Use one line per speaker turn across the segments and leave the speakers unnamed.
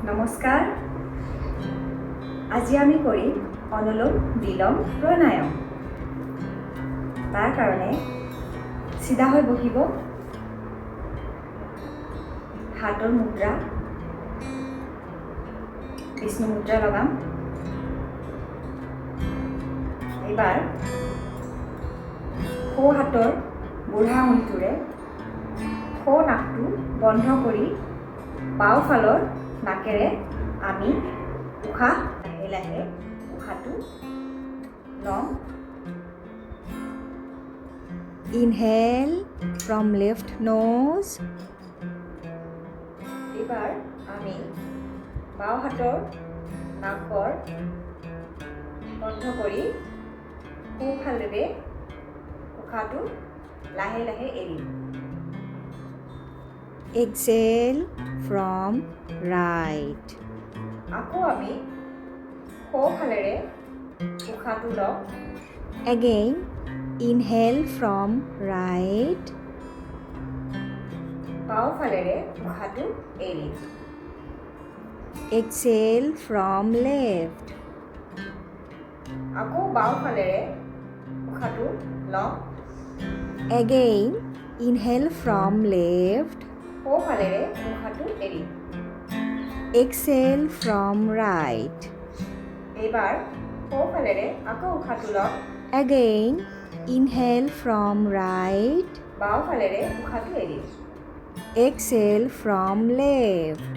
নমস্কাৰ আজি আমি কৰিম অনুলোম বিলোম প্ৰণায়াম তাৰ কাৰণে সিধা হৈ বহিব হাতৰ মুদ্ৰা বিষ্ণু মুদ্ৰা লগাম এবাৰ সো হাতৰ বুঢ়া আঙুলিটোৰে সো নাকটো বন্ধ কৰি বাও ফালৰ নাকেৰে আমি উশাহ লাহে লাহে উশাহটো লম
Inhale from left nose.
এবাৰ আমি বাও হাতৰ নাকৰ বন্ধ কৰি সোঁফালেৰে উশাহটো লাহে লাহে এৰিম
Exhale from right.
আকৌ আমি সোঁফালেৰে উশাহটো লম
Again, inhale from right.
বাওঁফালেৰে উশাহটো এৰিম
Exhale from left.
আকৌ বাওঁফালেৰে উশাহটো লম
Again, inhale from left.
সোঁফালেৰে উশাহটো এৰিম
Exhale from right.
এইবাৰ সোঁফালেৰে আকৌ উশাহটো লম
Again, inhale from right.
বাওঁফালেৰে উশাহটো এৰিম
Exhale from left.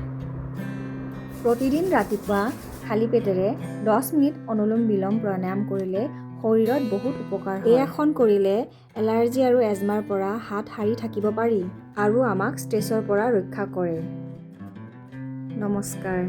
প্ৰতিদিন ৰাতিপুৱা খালী পেটেৰে 10 মিনিট অনুলোম বিলোম প্ৰণায়াম কৰিলে শৰীৰত বহুত উপকাৰ হয়। এই আসন কৰিলে এলাৰ্জি আৰু এজমাৰ পৰা হাত সাৰি থাকিব পাৰি আৰু আমাক ষ্ট্ৰেছৰ পৰা ৰক্ষা কৰে। নমস্কাৰ।